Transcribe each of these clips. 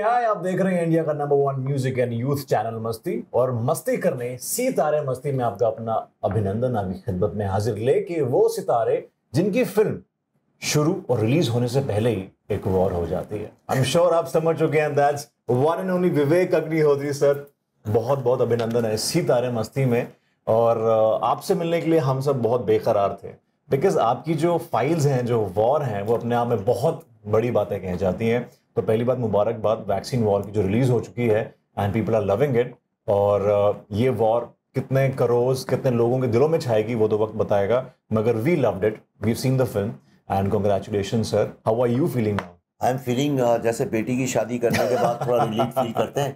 हाय, आप देख रहे हैं इंडिया का number 1 music and youth channel मस्ती। और मस्ती करने सितारे मस्ती में आपका अपना अभिनंदन आपकी खिदमत में हाजिर लेके वो सितारे जिनकी फिल्म शुरू और रिलीज होने से पहले ही एक वॉर हो जाती है। आई एम श्योर आप समझ चुके हैं, that's one and only Vivek Agnihotri sir. बहुत बहुत अभिनंदन है सितारे मस्ती में। और आपसे मिलने के लिए हम सब बहुत बेकरार थे, बिकॉज आपकी जो फाइल्स हैं, जो वॉर हैं, वो अपने आप में बहुत बड़ी बातें कह जाती हैं। तो पहली बात मुबारकबाद वैक्सीन वॉर की जो रिलीज हो चुकी है and people are loving it. और ये वॉर कितने करोड़ कितने लोगों के दिलों में छाएगी वो तो वक्त बताएगा, मगर we loved it, we seen the film and congratulation sir. How are you feeling now? I am feeling जैसे बेटी की शादी करने के बाद थोड़ा रिलीफ फील करते हैं।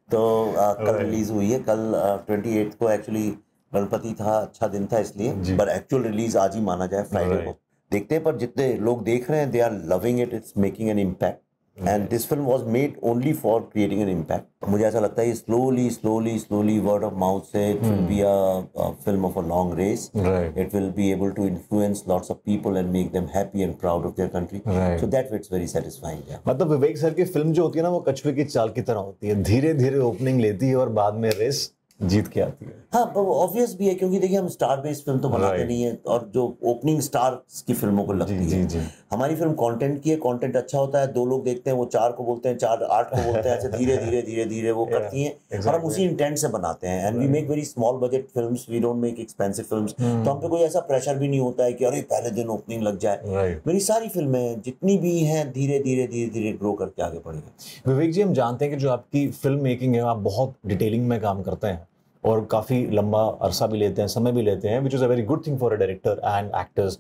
तो कल रिलीज हुई है, कल 28 को एक्चुअली गणपति था, अच्छा दिन था इसलिए, पर एक्चुअल रिलीज आज ही माना जाए फ्राइडे को। देखते हैं, पर जितने लोग देख रहे हैं they are loving it, it's making an impact and this film was made only for creating an impact. मुझे ऐसा लगता है स्लोली वर्ड ऑफ माउथ से it will be a film of a long race. It will be able to influence lots of people and make them happy and proud of their country. So that it's very satisfying. मतलब Vivek sir की film जो होती है ना, वो कछुए की चाल की तरह होती है, धीरे धीरे ओपनिंग लेती है और बाद में रेस जीत के आती है। हाँ, ऑब्वियस भी है क्योंकि देखिए हम स्टार बेस्ड फिल्म तो बनाते नहीं है, और जो ओपनिंग स्टार्स की फिल्मों को लगती है। हमारी फिल्म कंटेंट की है, कंटेंट अच्छा होता है, 2 लोग देखते हैं, वो 4 को बोलते हैं, 4 8 को बोलते हैं, ऐसे धीरे धीरे वो करती हैं। और हम उसी इंटेंट से बनाते हैं and we make very small budget films, we don't make expensive films. तो हम पे कोई ऐसा प्रेशर भी नहीं होता है कि अरे पहले दिन ओपनिंग लग जाए। मेरी सारी फिल्में जितनी भी हैं धीरे धीरे ग्रो करके आगे बढ़ेंगे। विवेक जी, हम जानते हैं कि जो आपकी फिल्म मेकिंग है आप बहुत डिटेलिंग में काम करते हैं और काफ़ी लंबा अरसा भी लेते हैं, समय भी लेते हैं, which is a very good thing for a director and actors.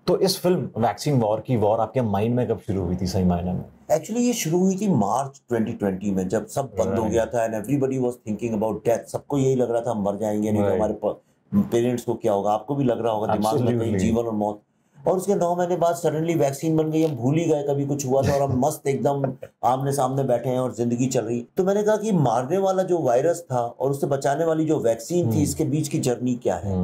तो इस फिल्म वैक्सीन वॉर की वॉर आपके माइंड में कब शुरू हुई थी सही मायने में? एक्चुअली ये शुरू हुई थी मार्च 2020 में, जब सब बंद हो गया था and everybody was thinking about death. सबको यही लग रहा था हम मर जाएंगे, नहीं तो हमारे पेरेंट्स को क्या होगा। आपको भी लग रहा होगा दिमाग में कहीं जीवन और मौत। और उसके 9 महीने बाद सडनली वैक्सीन बन गई, हम भूल ही गए कभी कुछ हुआ था और हम मस्त एकदम आमने सामने बैठे हैं और जिंदगी चल रही। तो मैंने कहा कि मारने वाला जो वायरस था और उससे बचाने वाली जो वैक्सीन थी, इसके बीच की जर्नी क्या है।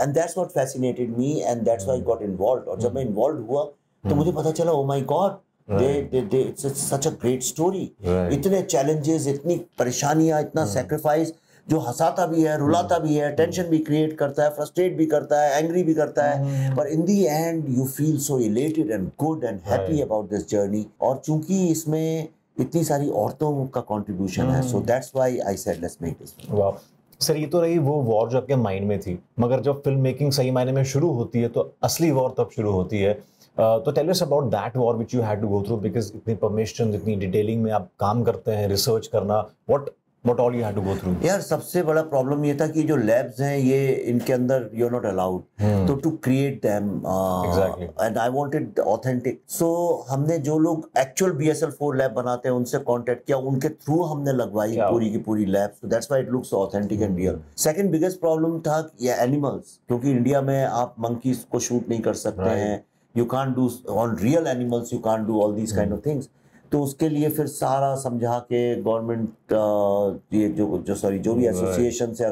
And that's what fascinated me and that's why I got involved. और जब मैं इन्वॉल्व हुआ तो मुझे पता चला, oh my God, it's such a great story. इतने challenges, इतनी परेशानियां, इतना sacrifice, जो हंसाता भी है, रुलाता भी है, टेंशन भी क्रिएट करता है, फ्रस्ट्रेट भी करता है, एंग्री भी करता है, पर in the end you feel so elated and good and happy about this journey. और चूंकि इसमें इतनी सारी औरतों का कंट्रीब्यूशन है, so that's why I said let's make this. वाह सर, ये तो रही वो वॉर जो आपके माइंड में थी, मगर जब फिल्म मेकिंग सही मायने में शुरू होती है तो असली वॉर तब शुरू होती है। तो tell us about that war which you had to go through, because इतनी परमिशन, इतनी डिटेलिंग में आप काम करते हैं, रिसर्च करना, what all you had to go through? यार सबसे बड़ा प्रॉब्लम ये था कि जो लैब्स हैं ये इनके अंदर यू आर नॉट अलाउड तो to create them, and I wanted authentic. So हमने जो लोग एक्चुअल BSL-4 लैब बनाते हैं उनसे कांटेक्ट किया, उनके थ्रू हमने लगवाई पूरी की पूरी lab. So that's why it looks authentic and real. Second biggest problem था ये एनिमल्स, क्योंकि इंडिया में आप मंकीज को शूट नहीं कर सकते हैं, you can't do on real animals, you can't do all these kind of things. तो उसके लिए फिर सारा समझा के गवर्नमेंट ये जो भी एसोसिएशन या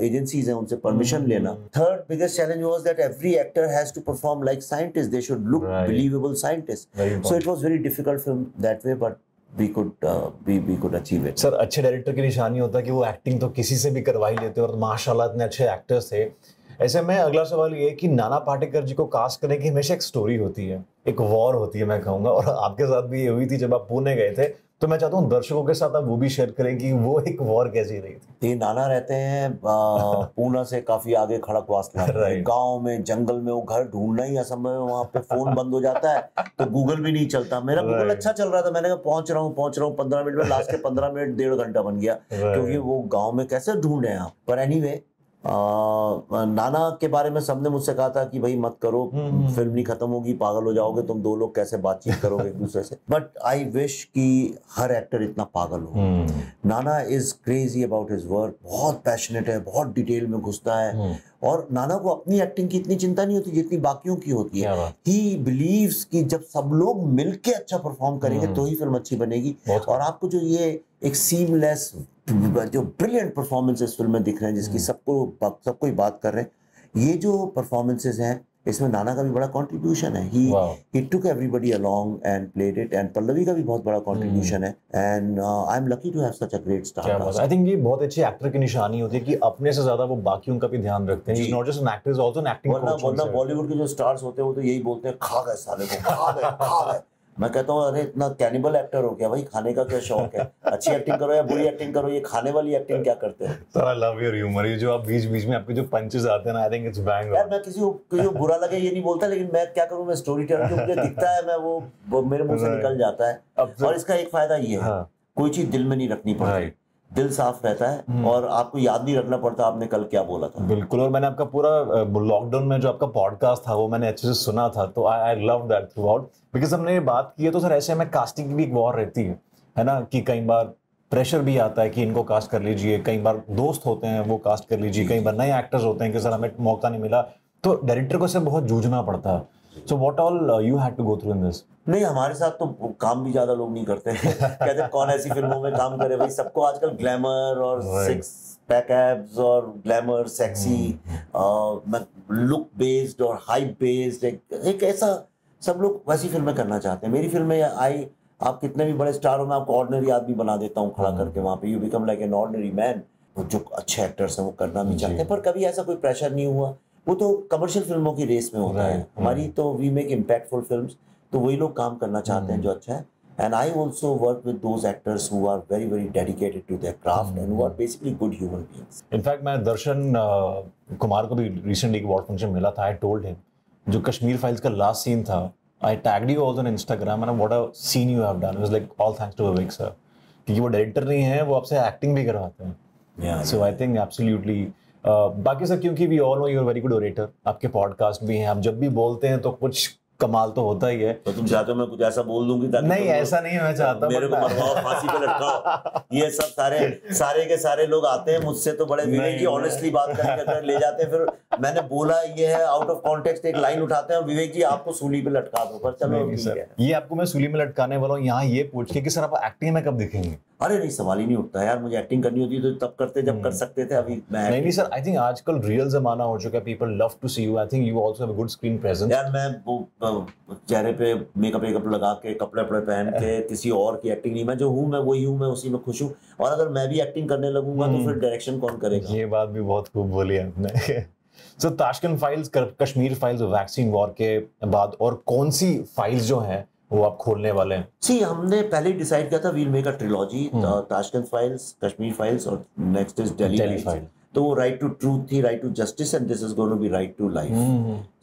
एजेंसीज हैं उनसे परमिशन लेना। Third biggest challenge was that every actor has to perform like scientist, they should look believable scientist. So it was very difficult film that way, but we could achieve it. Sir, अच्छे director की निशानी होता है कि वो acting तो किसी से भी करवा ही लेते हैं, और माशाल्लाह इतने अच्छे एक्टर्स थे। ऐसे में अगला सवाल ये कि नाना पाटेकर जी को कास्ट करने की हमेशा एक स्टोरी होती है, एक वॉर होती है, मैं कहूंगा, और आपके साथ भी ये हुई थी जब आप पुणे गए थे। तो मैं चाहता हूँ दर्शकों के साथ आप वो भी शेयर करें कि वो एक वॉर कैसी रही थी। ये नाना रहते हैं पूना से काफी आगे खड़कवासला गांव में, जंगल में। वो घर ढूंढना ही असंभव है, वहां पे फोन बंद हो जाता है तो गूगल भी नहीं चलता। मेरा गूगल अच्छा चल रहा था, मैंने कहा पहुंच रहा हूँ 15 मिनट में, लास्ट के 15 मिनट 1.5 घंटा बन गया, क्योंकि वो गाँव में कैसे ढूंढे आप। पर एनीवे, नाना के बारे में सबने मुझसे कहा था कि भाई मत करो, फिल्म नहीं खत्म होगी, पागल हो जाओगे तुम, 2 लोग कैसे बातचीत करोगे एक दूसरे से। बट आई विश कि हर एक्टर इतना पागल हो। नाना is crazy about his work, बहुत पैशनेट है, बहुत डिटेल में घुसता है, और नाना को अपनी एक्टिंग की इतनी चिंता नहीं होती जितनी बाकियों की होती है। ही बिलीव्स कि जब सब लोग मिलके अच्छा परफॉर्म करेंगे तो ही फिल्म अच्छी बनेगी। और आपको जो ये एक सीमलेस, जो ब्रिलियंट परफॉर्मेंसेस फिल्म में दिख रहे हैं, जिसकी सबको ही बात कर रहे हैं, ये जो परफॉर्मेंसेस हैं इसमें नाना का भी बड़ा कंट्रीब्यूशन है. He took everybody along and played it, and Pallavi का भी बहुत बड़ा कंट्रीब्यूशन है, and I'm lucky to have such a great star cast. I think ये बहुत अच्छी एक्टर की निशानी होती है कि अपने से ज्यादा वो बाकियों का भी ध्यान रखते हैं. He's not just an actor, he's also an acting coach. वरना बॉलीवुड के जो स्टार्स होते हैं वो तो यही बोलते हैं, खा गए साले को, खा गए. मैं कहता हूँ अरे इतना कैनिबल एक्टर हो गया भाई, खाने का क्या शौक है? अच्छी एक्टिंग करो या बुरी एक्टिंग करो, ये खाने वाली एक्टिंग क्या करते हैं? Sir, I love your humor. ये जो आप बीच-बीच में आपके जो पंचेस आते हैं ना, I think it's bang on. यार मैं किसी को बुरा लगे ये नहीं बोलता, लेकिन मैं क्या करूँ, मैं स्टोरी टेलर, जो मुझे दिखता है मैं वो मेरे मुंह से निकल जाता है. और इसका एक फायदा ये है, कोई चीज दिल में नहीं रखनी पड़ती, दिल साफ रहता है और आपको याद नहीं रखना पड़ता आपने कल क्या बोला था. बिल्कुल. और मैंने आपका पूरा लॉकडाउन में जो आपका पॉडकास्ट था वो मैंने अच्छे से सुना था, तो I love that through out, because हमने ये बात की है. तो सर ऐसे में कास्टिंग की भी एक वॉर रहती है ना, कि कई बार प्रेशर भी आता है कि इनको कास्ट कर लीजिए, कई बार दोस्त होते हैं वो कास्ट कर लीजिए, कई बार नए एक्टर्स होते हैं कि सर हमें मौका नहीं मिला, तो डायरेक्टर को इससे बहुत जूझना पड़ता है. So what all you had to go through in this? नहीं, हमारे साथ तो काम भी ज्यादा लोग नहीं करते. कहते हैं कौन ऐसी फिल्मों में काम करे भाई, सबको आजकल ग्लैमर और सिक्स पैक एब्स और ग्लैमर सेक्सी लुक बेस्ड और हाइप बेस्ड एक ऐसा सब लोग वैसी फिल्में करना चाहते हैं. मेरी फिल्में आप कितने भी बड़े स्टार हो, मैं आपको ऑर्डिनरी आदमी बना देता हूँ खड़ा करके वहाँ पे, you become like an ordinary man. जो अच्छे एक्टर्स हैं वो करना भी चाहते हैं, पर कभी ऐसा कोई प्रेशर नहीं हुआ. वो तो कमर्शियल फिल्मों की रेस में होता है. हमारी तो वी मेक इम्पैक्टफुल फिल्म्स, तो वही लोग काम करना चाहते हैं जो अच्छा है. And I also work with those actors who are very very dedicated to their craft and who are basically good human beings. In fact मैं दर्शन कुमार को भी रिसेंटली एक अवार्ड फंक्शन मिला था. आई टोल्ड हिम जो कश्मीर फाइल्स का लास्ट सीन था, I tagged you also on Instagram and what a scene you have done. It was like all thanks to Vivek sir, क्योंकि वो डायरेक्टर नहीं है, वो आपसे एक्टिंग भी करवाते हैं. So I think absolutely. बाकी सर क्योंकि we all know you are very good orator, आपके पॉडकास्ट भी हैं, आप जब भी बोलते हैं तो कुछ कमाल तो होता ही है. तो तुम चाहते हो मैं कुछ ऐसा बोल दूंगी ताकि नहीं ऐसा नहीं मैं चाहता, मेरे को मरवाओ, फांसी पे लटकाओ. ये सब सारे के सारे लोग आते हैं मुझसे तो बड़े विवेक जी ऑनेस्टली बात करके ले जाते हैं, फिर मैंने बोला ये है आउट ऑफ कॉन्टेक्स्ट एक लाइन उठाते हैं, विवेक जी आपको सूली पे लटका दो. पर चलो सर ये आपको मैं सूली में लटकाने वाला हूँ यहाँ ये पूछ के कि सर आप एक्टिंग में कब दिखेंगे? अरे नहीं, सवाल ही नहीं उठता यार. मुझे एक्टिंग करनी होती तो तब करते जब कर सकते थे, अभी मैं नहीं सर. आई थिंक आजकल रियल जमाना हो चुका है, people love to see you. I think you also have a good screen presence. यार मैं वो चेहरे पे मेकअप लगा के कपड़े पहन के किसी और की एक्टिंग नहीं, मैं जो हूँ मैं वही हूँ, मैं उसी में खुश हूँ. और अगर मैं भी एक्टिंग करने लगूंगा तो फिर डायरेक्शन कौन करेगा? ये बात भी बहुत खूब बोली आपने. So Tashkent files, Kashmir files, vaccine war के बाद और कौन सी फाइल्स जो हैं वो आप खोलने वाले हैं? सी हमने पहले ही डिसाइड किया था we'll make a trilogy, Tashkent files, Kashmir files और नेक्स्ट इज दिल्ली फाइल. तो वो राइट टू ट्रूथ थी, right to justice, and this is going to be right to life.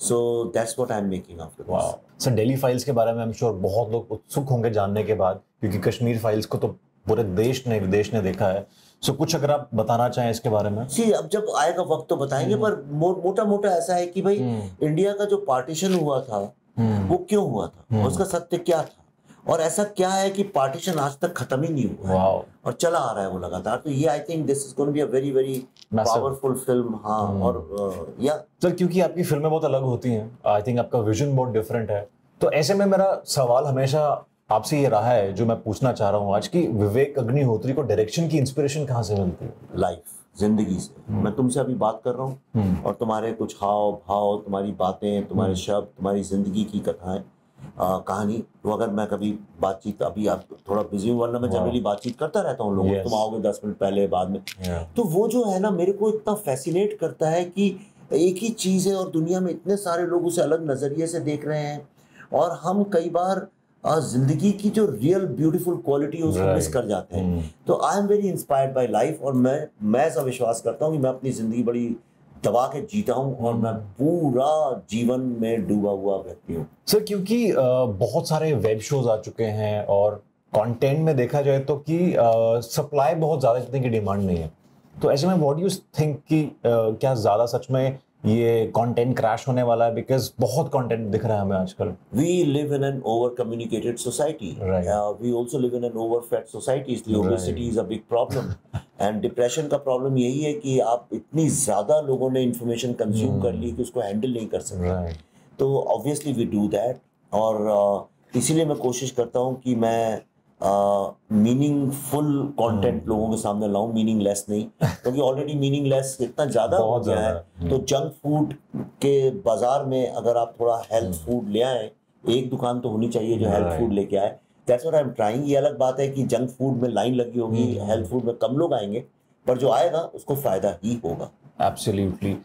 So that's what I am making after. Wow sir, Delhi files के बारे में I am sure बहुत लोग उत्सुक होंगे जानने के बाद, क्योंकि कश्मीर फाइल्स को तो पूरे देश ने विदेश ने देखा है. सो कुछ अगर आप बताना चाहें इसके बारे में. सी अब जब आएगा वक्त तो बताएंगे, पर मोटा ऐसा है कि भाई इंडिया का जो पार्टीशन हुआ था वो क्यों हुआ था और उसका सत्य क्या था, और ऐसा क्या है कि पार्टीशन आज तक खत्म ही नहीं हुआ है और चला आ रहा है वो लगातार. तो ये I think this is going to be a very very powerful film. हाँ और या सर क्योंकि आपकी फिल्में बहुत अलग होती हैं, आई थिंक आपका विजन बहुत डिफरेंट है, तो ऐसे में मेरा सवाल हमेशा आपसे ये रहा है जो मैं पूछना चाह रहा हूँ आज, की विवेक अग्निहोत्री को डायरेक्शन की इंस्पिरेशन कहाँ से मिलती है? लाइफ, जिंदगी से. मैं तुमसे अभी बात कर रहा हूँ और तुम्हारे कुछ हाव भाव, तुम्हारी बातें, तुम्हारे शब्द, तुम्हारी जिंदगी की कथाएं, कहानी. तो अगर मैं कभी बातचीत, अभी आप थोड़ा बिजी हूँ वरना मैं जनरली बातचीत करता रहता हूँ लोगों, तुम आओगे 10 मिनट पहले बाद में, तो वो जो है ना मेरे को इतना फैसिनेट करता है कि एक ही चीज़ है और दुनिया में इतने सारे लोग उसे अलग नज़रिए से देख रहे हैं, और हम कई बार जिंदगी की जो रियल ब्यूटीफुल क्वालिटी है उसको मिस कर जाते हैं. तो I am very inspired by life, और मैं ऐसा विश्वास करता हूँ कि मैं अपनी जिंदगी बड़ी दबा के जीता हूँ और मैं पूरा जीवन में डूबा हुआ व्यक्ति हूँ. सर क्योंकि बहुत सारे वेब शोज आ चुके हैं और कंटेंट में देखा जाए तो कि सप्लाई बहुत ज़्यादा जितने की डिमांड नहीं है, तो ऐसे में व्हाट डू यू थिंक कि क्या ज़्यादा सच में ये कंटेंट क्रैश होने वाला है? बिकॉज बहुत कंटेंट दिख रहा है हमें आजकल. We live in an over communicated society, we also live in an over fed society, इसलिए obesity is a big problem. And depression का प्रॉब्लम यही है कि आप इतनी ज्यादा लोगों ने इंफॉर्मेशन कंज्यूम कर ली कि उसको हैंडल नहीं कर सकते. तो ऑब्वियसली वी डू दैट, और इसीलिए मैं कोशिश करता हूँ कि मैं मीनिंगफुल कंटेंट लोगों के सामने लाऊं, मीनिंगलेस नहीं, क्योंकि ऑलरेडी मीनिंगलेस इतना ज्यादा हो गया है। तो जंक फूड के बाजार में अगर आप थोड़ा हेल्थ फूड ले आए, एक दुकान तो होनी चाहिए जो हेल्थ फूड लेके आए। That's what I am trying. ये अलग बात है कि जंक फूड में लाइन लगी होगी, हेल्थ फूड में कम लोग आएंगे, पर जो आएगा उसको फायदा ही होगा। एब्सोल्युटली।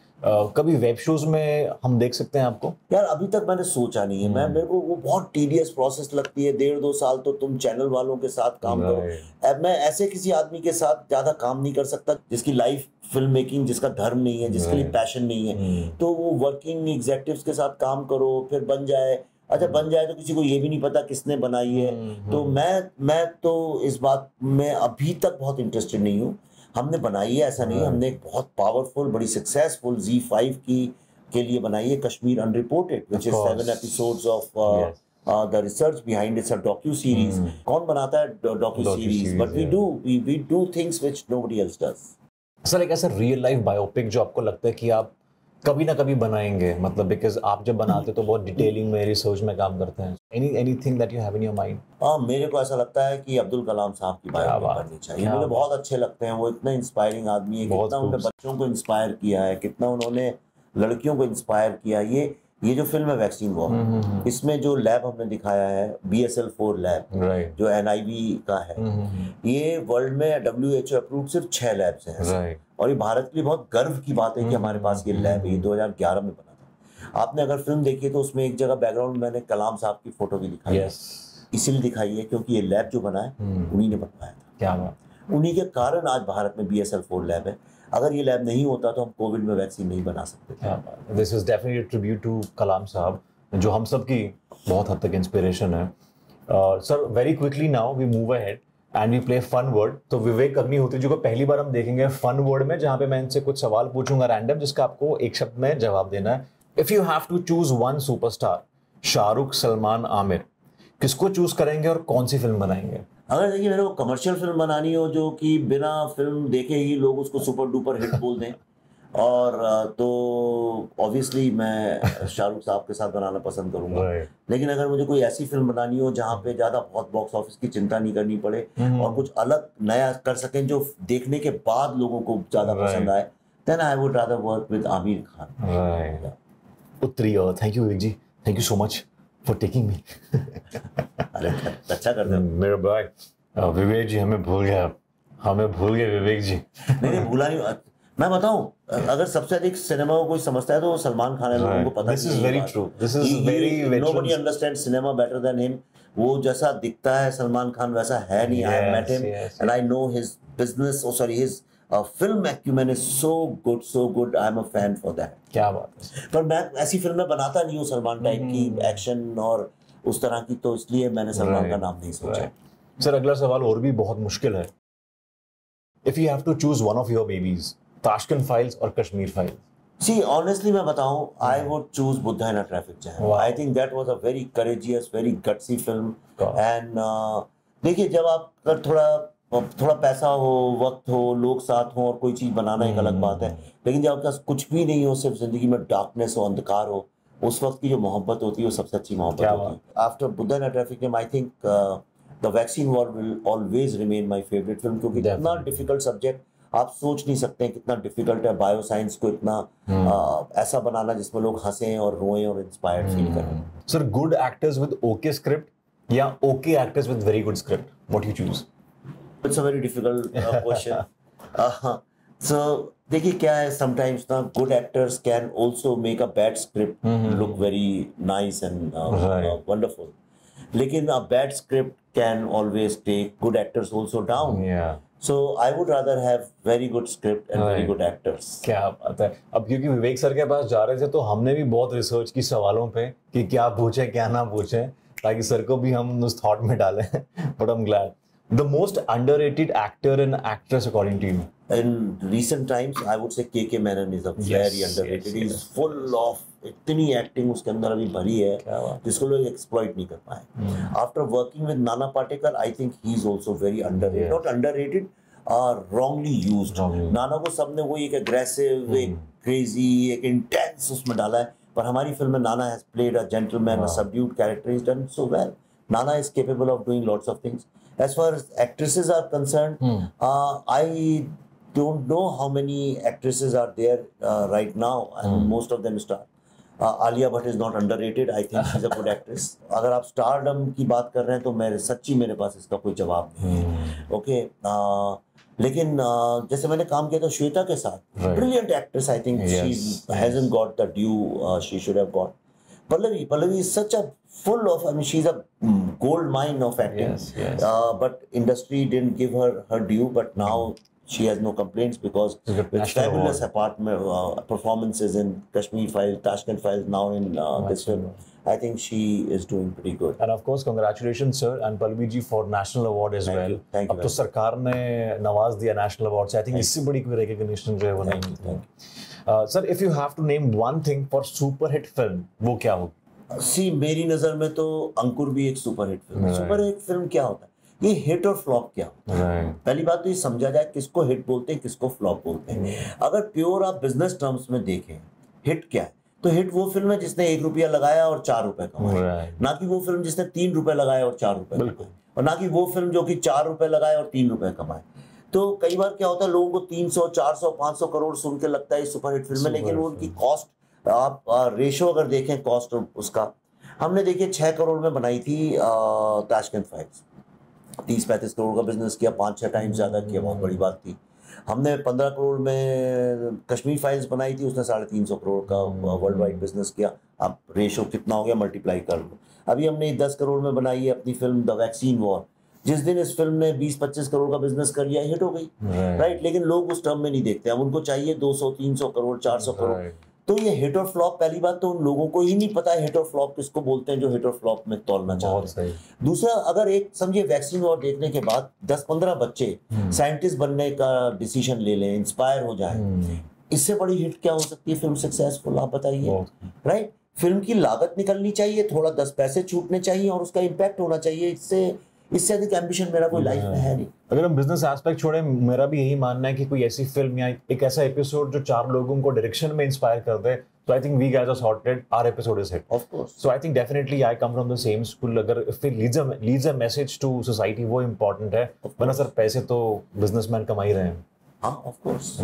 कभी वेब शोज में हम देख सकते हैं आपको? यार अभी तक मैंने सोचा नहीं है। मेरे को वो बहुत टीडियस प्रोसेस लगती है। 1.5-2 साल तो तुम चैनल वालों के साथ काम करो। अब मैं ऐसे किसी आदमी के साथ ज्यादा काम नहीं कर सकता जिसकी लाइफ फिल्म मेकिंग, जिसका धर्म नहीं है, जिसके लिए पैशन नहीं है। तो वो वर्किंग एग्जेक्टिव्स के साथ काम करो, फिर बन जाए। अच्छा बन जाए तो किसी को ये भी नहीं पता किसने बनाई है। तो मैं तो इस बात में अभी तक बहुत इंटरेस्टेड नहीं हूँ। हमने बनाई है, ऐसा नहीं। हमने एक बहुत पावरफुल, बड़ी सक्सेसफुल ZEE5 के लिए बनाई है Kashmir unreported, which is 7 episodes of the research behind it's a docu series. कौन बनाता है docu series? But we do things which nobody else does. Sir एक ऐसा रियल लाइफ बायोपिक जो आपको लगता है कि आप कभी ना कभी बनाएंगे, मतलब बिकॉज आप जब बनाते तो बहुत डिटेलिंग में, रिसर्च में काम करते हैं। Anything that you have in your mind? मेरे को ऐसा लगता है कि अब्दुल कलाम साहब की बायोपिक करनी चाहिए। मुझे बहुत अच्छे लगते हैं। वो इतने इंस्पायरिंग आदमी है। कितना उन्होंने बच्चों को इंस्पायर किया है, कितना उन्होंने लड़कियों को इंस्पायर किया। ये जो फिल्म है वैक्सीन वॉर, इसमें जो लैब हमने दिखाया है BSL-4 लैब, जो NIV का है, ये वर्ल्ड में WHO अप्रूव्ड सिर्फ 6 लैब्स हैं। और ये भारत के लिए बहुत गर्व की बात है कि हमारे पास ये लैब है। 2011 में बना था। आपने अगर फिल्म देखी है तो उसमें एक जगह बैकग्राउंड में मैंने कलाम साहब की फोटो भी दिखाई है। इसीलिए दिखाई है क्योंकि ये लैब जो बना है उन्हीं ने बनवाया था। क्या बात। उन्हीं के कारण आज भारत में BSL-4 लैब है। अगर ये लैब नहीं होता तो हम कोविड में वैक्सीन नहीं बना सकते। This is definitely tribute to Kalam साहब, जो हम सब की बहुत हद तक इंस्पिरेशन है। Sir very quickly now we move ahead and we play fun word. तो विवेक अग्निहोत्री जी को पहली बार हम देखेंगे फन वर्ड में, जहां पे मैं इनसे कुछ सवाल पूछूंगा रैंडम, जिसका आपको एक शब्द में जवाब देना है। If you have to choose one superstar, Shahrukh, Salman, Aamir, किसको चूज करेंगे और कौन सी फिल्म बनाएंगे? अगर देखिए मेरे को कमर्शियल फिल्म बनानी हो जो कि बिना फिल्म देखे ही लोग उसको सुपर डुपर हिट बोल दें, और तो ऑब्वियसली मैं शाहरुख साहब के साथ बनाना पसंद करूंगा। लेकिन अगर मुझे कोई ऐसी फिल्म बनानी हो जहाँ पे ज्यादा बहुत बॉक्स ऑफिस की चिंता नहीं करनी पड़े और कुछ अलग नया कर सकें जो देखने के बाद लोगों को ज्यादा पसंद आए, then I would rather work with Aamir Khan. उत्तरी। और thank you Vivek ji, thank you so much for taking me. अरे अच्छा कर दो मेरे भाई विवेक जी, हमें भूल गए विवेक जी। नहीं भूला नहीं। मैं बताऊं, अगर सबसे अधिक सिनेमा को कोई समझता है तो वो सलमान खान है। लोगों को पता This is very true. This is very nobody understands cinema better than him. वो जैसा दिखता है सलमान खान वैसा है नहीं। I have met him and I know his business, his film acumen is so good. I am a fan for that. क्या बात है। पर मैं ऐसी फिल्में बनाता नहीं हूँ सलमान टाइप की, एक्शन और उस तरह की, तो इसलिए मैंने सलमान का नाम नहीं सोचा। सर अगला सवाल और भी बहुत मुश्किल है। If you have to choose one of your babies, Tashkent files और कश्मीर फाइल्स? See, honestly मैं बताऊं, I would choose Buddha in a Traffic Jam. I think that was a very courageous, very gutsy film. And देखिए जब आप थोड़ा पैसा हो, वक्त हो, लोग साथ हो और कोई चीज बनाना एक अलग बात है, लेकिन जब आपके पास कुछ भी नहीं हो, सिर्फ जिंदगी में डार्कनेस हो, अंधकार हो, उस वक्त की जो मोहब्बत होती है वो सबसे अच्छी मोहब्बत होती है। After Buddha in a Traffic Jam, I think The Vaccine War will always remain my favorite film, क्योंकि इतना डिफिकल्ट सब्जेक्ट आप सोच नहीं सकते हैं कितना डिफिकल्ट है बायो साइंस को इतना ऐसा बनाना जिसमें लोग हंसें और रोएं और इंस्पायर्ड फील करें। Sir good actors with okay script या okay actors with very good script, what you choose? It's a very difficult question. So देखिए क्या है, समटाइम्स ना good actors can also make a bad script look very nice and wonderful, लेकिन a bad script can always take good actors also down. So I would rather have very good script and very good actors. क्या बात है। अब क्योंकि विवेक sir के पास जा रहे थे तो हमने भी बहुत रिसर्च की सवालों पे कि क्या पूछे क्या ना पूछे, ताकि सर को भी हम उस थॉट में डालें। But I'm glad. The most underrated actor and actress according to you? In recent times, I would say KK Menon is a very underrated. He is full of इतनी एक्टिंग उसके अंदर अभी भरी है जिसको लोग एक्सप्लॉइट नहीं कर पाए। After working with Nana Patekar, I think he is also very underrated, not underrated, wrongly used. नाना को सबने वो एक एग्रेसिव, एक क्रेजी, एक इंटेंस उसमें डाला है, पर हमारी फिल्म में नाना has played a gentleman, a subdued character, is done so well. Nana is capable of doing lots of things. As far as actresses are concerned, I don't know how many actresses are there right now, and most of them star. Alia Bhatt is not underrated. I think she's a good actress. अगर आप stardom की बात कर रहे हैं तो मेरे पास इसका कोई जवाब नहीं है. Okay. लेकिन जैसे मैंने काम किया था श्वेता के साथ, brilliant actress. I think she hasn't got the due she should have got. Pallavi is such a full of, I mean, she's a gold mine of acting. Yes. But industry didn't give her due, but now she has no complaints because with fabulous performances in Kashmir Files, Tashkent Files, now in this film, I think she is doing pretty good. And of course, congratulations, sir, and Pallavi ji for national award as well. Thank you. अब तो सरकार ने नवाज दिया national award से. I think इससे बड़ी कोई recognition जो है वो नहीं मिलती. Sir, if you have to name one thing for super hit film, वो क्या होगी? See, मेरी नजर में तो अंकुर भी एक सुपर हिट फिल्म है. सुपर हिट फिल्म क्या होता है? ये हिट और फ्लॉप क्या होता है? पहली बात तो ये समझा जाए किसको हिट बोलते हैं, किसको फ्लॉप बोलते हैं. अगर प्योर आप बिजनेस टर्म्स में देखें, हिट क्या है? तो हिट वो फिल्म है जिसने 1 रुपया लगाया और 4 रुपए कमाए, ना कि वो फिल्म जिसने 3 रुपए लगाए और 4 रुपए कमाए, और ना कि वो फिल्म जो कि 4 रुपए लगाए और 3 रुपए कमाए. तो कई बार क्या होता है, लोगों को 300, 400, 500 करोड़ सुन के लगता है सुपर हिट फिल्म है, लेकिन वो उनकी कॉस्ट, आप रेशो अगर देखें कॉस्ट उसका, हमने देखिए 6 करोड़ में बनाई थी ताशकंद फाइल्स, 30-35 करोड़ का बिजनेस किया, 5-6 टाइम ज्यादा किया, बहुत बड़ी बात थी. हमने 15 करोड़ में कश्मीर फाइल्स बनाई थी, उसने 350 करोड़ का वर्ल्ड वाइड बिजनेस किया. अब रेशो कितना हो गया, मल्टीप्लाई कर लो. अभी हमने 10 करोड़ में बनाई है अपनी फिल्म द वैक्सीन वॉर. जिस दिन इस फिल्म ने 20-25 करोड़ का बिजनेस कर लिया, हिट हो गई. राइट. लेकिन लोग उस टर्म में नहीं देखते, अब उनको चाहिए 200-300 करोड़, 400 करोड़. तो ये हिट और फ्लॉप, पहली बात तो उन लोगों को ही नहीं पता है हिट और फ्लॉप किसको बोलते हैं जो हिट और फ्लॉप में तोलना चाहते हैं. दूसरा, अगर एक समझिए वैक्सीन वॉर देखने के बाद 10-15 बच्चे साइंटिस्ट बनने का डिसीजन ले लें, इंस्पायर हो जाए, इससे बड़ी हिट क्या हो सकती है फिल्म सक्सेसफुल, आप बताइए. राइट. फिल्म की लागत निकलनी चाहिए, थोड़ा 10 पैसे छूटने चाहिए और उसका इम्पैक्ट होना चाहिए. इससे अधिक एम्बिशन मेरा कोई लाइफ में है नहीं. अगर हम बिजनेस एस्पेक्ट छोड़े, मेरा भी यही मानना है कि कोई ऐसी फिल्म या एक ऐसा एपिसोड जो 4 लोगों को डायरेक्शन में इंस्पायर कर दे, तो I think we guys are sorted, our episode is hit. Of course. So I think definitely I come from the same school. अगर if it leads a message to society, वो important है. वरना sir पैसे तो businessman कमा ही रहे हैं. हां, ऑफ कोर्स.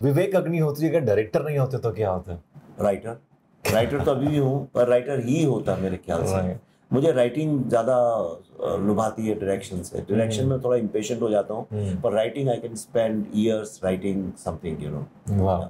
विवेक अग्निहोत्री अगर डायरेक्टर नहीं होते तो क्या होता? राइटर तो अभी भी हूं, पर राइटर ही होता मेरे ख्याल से. मुझे राइटिंग ज्यादा लुभाती है डायरेक्शन से. डायरेक्शन में थोड़ा इम्पेशेंट हो जाता हूँ, पर writing I can spend years writing something, you know. वाह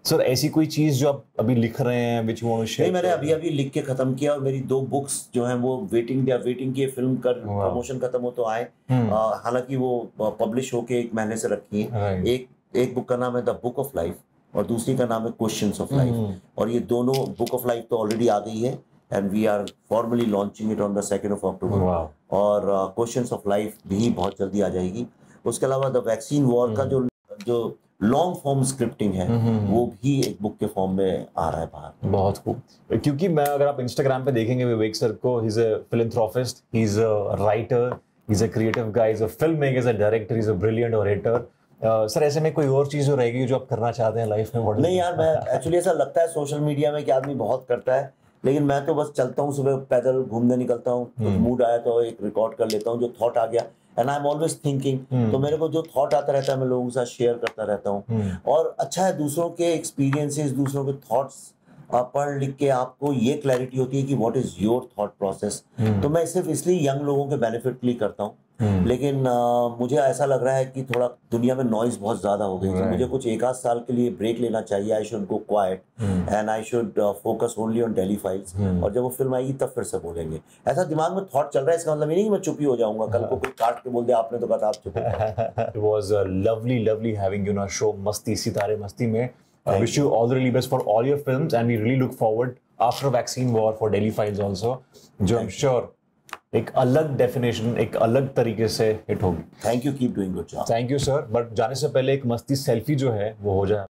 सर, ऐसी कोई चीज जो आप अभी लिख रहे हैं which you want to share? नहीं, मैंने अभी लिख के खत्म किया, और मेरी 2 बुक्स जो हैं वो वेटिंग की फिल्म का प्रमोशन खत्म हो तो आए. हालांकि वो पब्लिश होके 1 महीने से रखी है. एक बुक का नाम है द बुक ऑफ लाइफ और दूसरी का नाम है क्वेश्चंस ऑफ लाइफ. और ये दोनों, बुक ऑफ लाइफ तो ऑलरेडी आ गई है and we are formally launching it on the 2nd of October. Wow. और Questions of Life भी बहुत जल्दी आ जाएगी. उसके अलावा द वैक्सीन वॉर का जो लॉन्ग फॉर्म स्क्रिप्टिंग है, वो भी एक बुक के फॉर्म में आ रहा है बाहर. बहुत खूब. क्योंकि मैं, अगर आप इंस्टाग्राम पे देखेंगे विवेक सर को, he is a philanthropist, he is a writer, he is a creative guy, he is a film maker, he is a director, he is a brilliant orator. Sir ऐसे में कोई और चीज जो रहेगी जो आप करना चाहते हैं लाइफ में? नहीं यार, मैं एक्चुअली ऐसा लगता है सोशल मीडिया में कि आदमी बहुत करता है, लेकिन मैं तो बस चलता हूँ, सुबह पैदल घूमने निकलता हूँ, मूड आया तो एक रिकॉर्ड कर लेता हूँ, जो थॉट आ गया, and I am always thinking. तो मेरे को जो थॉट आता रहता है मैं लोगों के साथ शेयर करता रहता हूँ. और अच्छा है, दूसरों के एक्सपीरियंसेस, दूसरों के थॉट्स पढ़ लिख के आपको ये क्लैरिटी होती है कि what is your thought process. तो मैं सिर्फ इसलिए यंग लोगों के बेनिफिट के लिए करता हूँ. लेकिन मुझे ऐसा लग रहा है कि थोड़ा दुनिया में नॉइज बहुत ज्यादा हो गई है. मुझे कुछ 1-8 साल के लिए ब्रेक लेना चाहिए. I should go quiet and I should focus only on daily files. और जब वो फिल्म आएगी तब फिर से बोलेंगे. ऐसा दिमाग में थॉट चल रहा है, इसका मतलब ये नहीं कि मैं चुप ही हो जाऊंगा. कल को कोई काट के बोल दे आपने तो कहा आप चुप. It was lovely having you on show मस्ती सितारे मस्ती में. I wish you all the really best for all your films, and we really look forward after Vaccine War for Delhi Files also, जो I'm sure एक अलग definition, एक अलग तरीके से हिट होगी. Thank you, keep doing good job. Thank you sir. But जाने से पहले एक मस्ती सेल्फी जो है वो हो जाए.